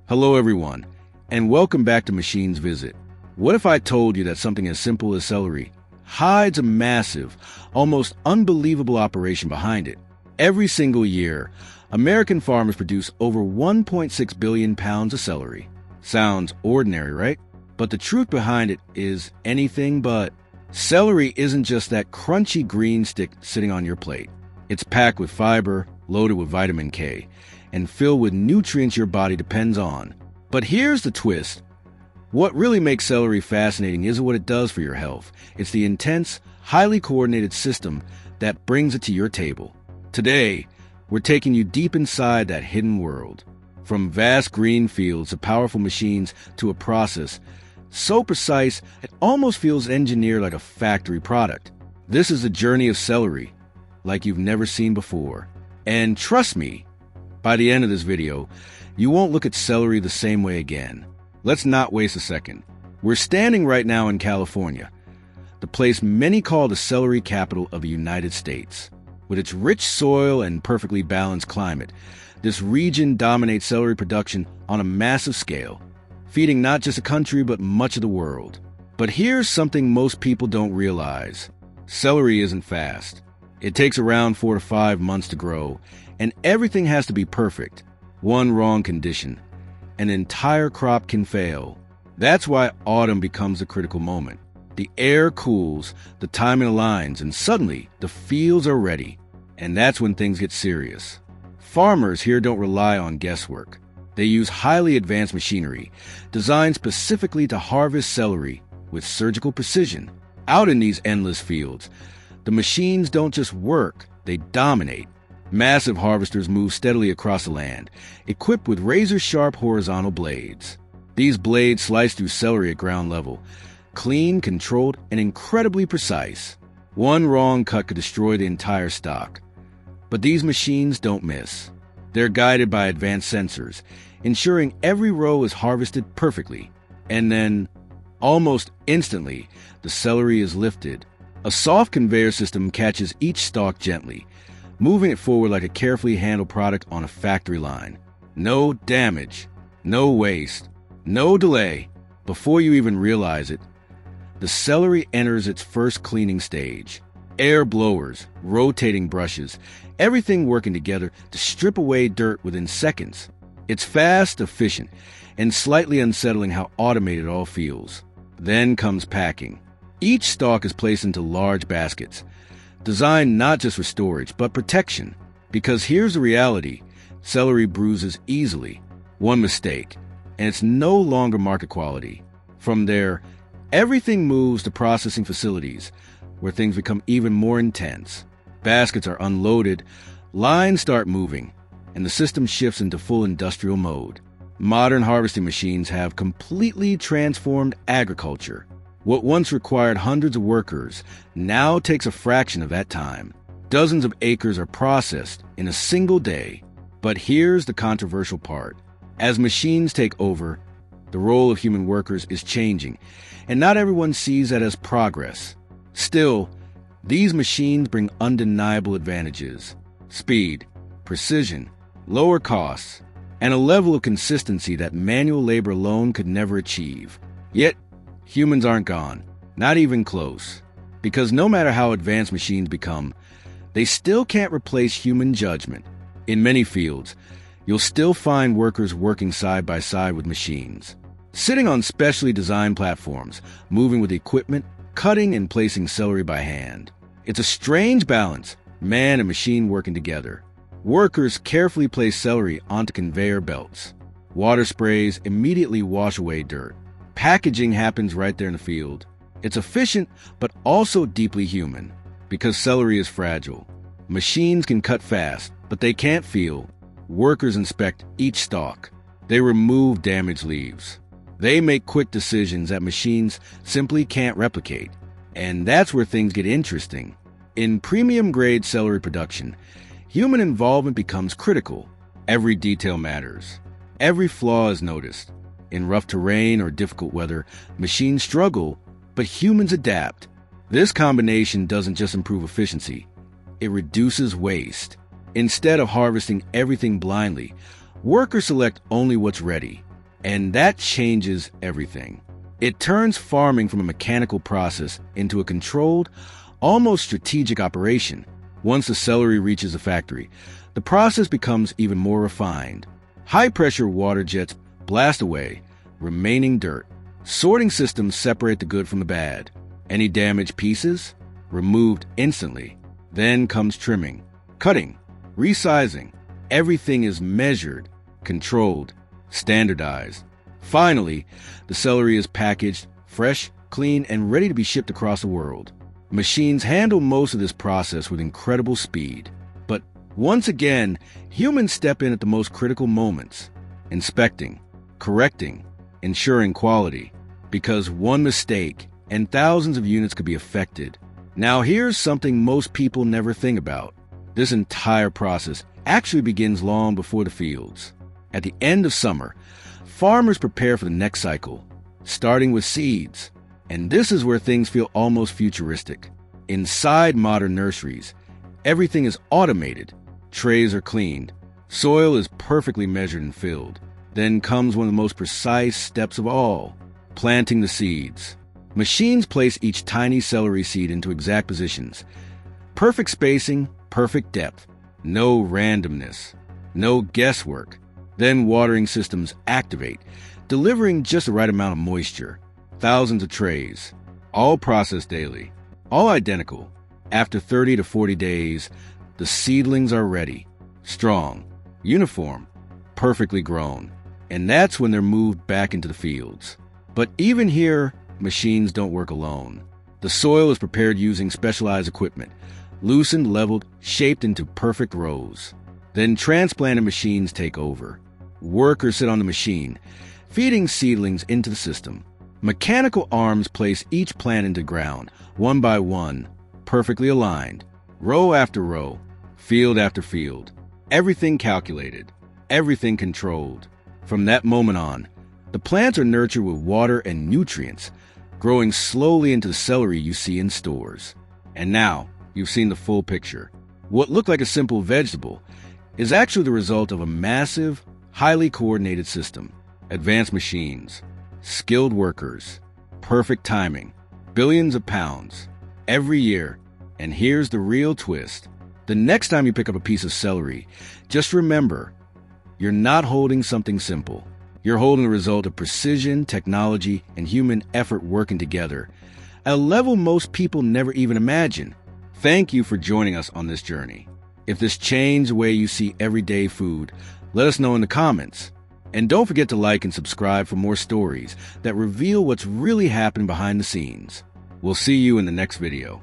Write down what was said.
Hello everyone, and welcome back to Machines Visit. What if I told you that something as simple as celery hides a massive, almost unbelievable operation behind it? Every single year, American farmers produce over 1.6 billion pounds of celery. Sounds ordinary, right? But the truth behind it is anything but. Celery isn't just that crunchy green stick sitting on your plate. It's packed with fiber, loaded with vitamin K, and filled with nutrients your body depends on. But here's the twist. What really makes celery fascinating isn't what it does for your health. It's the intense, highly coordinated system that brings it to your table. Today, we're taking you deep inside that hidden world. From vast green fields to powerful machines to a process so precise it almost feels engineered like a factory product. This is a journey of celery like you've never seen before. And trust me, by the end of this video, you won't look at celery the same way again. Let's not waste a second. We're standing right now in California, the place many call the celery capital of the United States. With its rich soil and perfectly balanced climate, this region dominates celery production on a massive scale, feeding not just a country but much of the world. But here's something most people don't realize. Celery isn't fast. It takes around 4 to 5 months to grow, and everything has to be perfect. One wrong condition, an entire crop can fail. That's why autumn becomes a critical moment. The air cools, the timing aligns, and suddenly the fields are ready. And that's when things get serious. Farmers here don't rely on guesswork. They use highly advanced machinery, designed specifically to harvest celery with surgical precision. Out in these endless fields, the machines don't just work, they dominate. Massive harvesters move steadily across the land, equipped with razor-sharp horizontal blades. These blades slice through celery at ground level, clean, controlled, and incredibly precise. One wrong cut could destroy the entire stock. But these machines don't miss. They're guided by advanced sensors, ensuring every row is harvested perfectly. And then, almost instantly, the celery is lifted. A soft conveyor system catches each stalk gently, moving it forward like a carefully handled product on a factory line. No damage, no waste, no delay. Before you even realize it, the celery enters its first cleaning stage. Air blowers, rotating brushes, everything working together to strip away dirt within seconds. It's fast, efficient, and slightly unsettling how automated it all feels. Then comes packing. Each stalk is placed into large baskets, designed not just for storage, but protection. Because here's the reality, celery bruises easily. One mistake, and it's no longer market quality. From there, everything moves to processing facilities, where things become even more intense. Baskets are unloaded, lines start moving, and the system shifts into full industrial mode. Modern harvesting machines have completely transformed agriculture. What once required hundreds of workers now takes a fraction of that time. Dozens of acres are processed in a single day. But here's the controversial part. As machines take over, the role of human workers is changing, and not everyone sees that as progress. Still, these machines bring undeniable advantages: speed, precision, lower costs, and a level of consistency that manual labor alone could never achieve. Yet, humans aren't gone, not even close. Because no matter how advanced machines become, they still can't replace human judgment. In many fields, you'll still find workers working side by side with machines, sitting on specially designed platforms, moving with equipment, cutting and placing celery by hand. It's a strange balance, man and machine working together. Workers carefully place celery onto conveyor belts. Water sprays immediately wash away dirt. Packaging happens right there in the field. It's efficient, but also deeply human. Because celery is fragile. Machines can cut fast, but they can't feel. Workers inspect each stalk. They remove damaged leaves. They make quick decisions that machines simply can't replicate. And that's where things get interesting. In premium-grade celery production, human involvement becomes critical. Every detail matters. Every flaw is noticed. In rough terrain or difficult weather, machines struggle, but humans adapt. This combination doesn't just improve efficiency, it reduces waste. Instead of harvesting everything blindly, workers select only what's ready. And that changes everything. It turns farming from a mechanical process into a controlled, almost strategic operation. Once the celery reaches the factory, the process becomes even more refined. High-pressure water jets blast away remaining dirt. Sorting systems separate the good from the bad. Any damaged pieces? Removed instantly. Then comes trimming, cutting, resizing. Everything is measured, controlled, standardized. Finally, the celery is packaged, fresh, clean, and ready to be shipped across the world. Machines handle most of this process with incredible speed. But once again, humans step in at the most critical moments, inspecting, correcting, ensuring quality, because one mistake and thousands of units could be affected. Now here's something most people never think about. This entire process actually begins long before the fields. At the end of summer, farmers prepare for the next cycle, starting with seeds. And this is where things feel almost futuristic. Inside modern nurseries, everything is automated. Trays are cleaned. Soil is perfectly measured and filled. Then comes one of the most precise steps of all, planting the seeds. Machines place each tiny celery seed into exact positions. Perfect spacing, perfect depth. No randomness. No guesswork. Then watering systems activate, delivering just the right amount of moisture. Thousands of trays, all processed daily, all identical. After 30 to 40 days, the seedlings are ready, strong, uniform, perfectly grown. And that's when they're moved back into the fields. But even here, machines don't work alone. The soil is prepared using specialized equipment, loosened, leveled, shaped into perfect rows. Then transplanted machines take over. Workers sit on the machine, feeding seedlings into the system. Mechanical arms place each plant into ground, one by one, perfectly aligned, row after row, field after field. Everything calculated, everything controlled. From that moment on, the plants are nurtured with water and nutrients, growing slowly into the celery you see in stores. And now, you've seen the full picture. What looked like a simple vegetable is actually the result of a massive, highly coordinated system. Advanced machines, skilled workers, perfect timing, billions of pounds, every year. And here's the real twist. The next time you pick up a piece of celery, just remember, you're not holding something simple. You're holding the result of precision, technology, and human effort working together at a level most people never even imagine. Thank you for joining us on this journey. If this changed the way you see everyday food, let us know in the comments. And don't forget to like and subscribe for more stories that reveal what's really happening behind the scenes. We'll see you in the next video.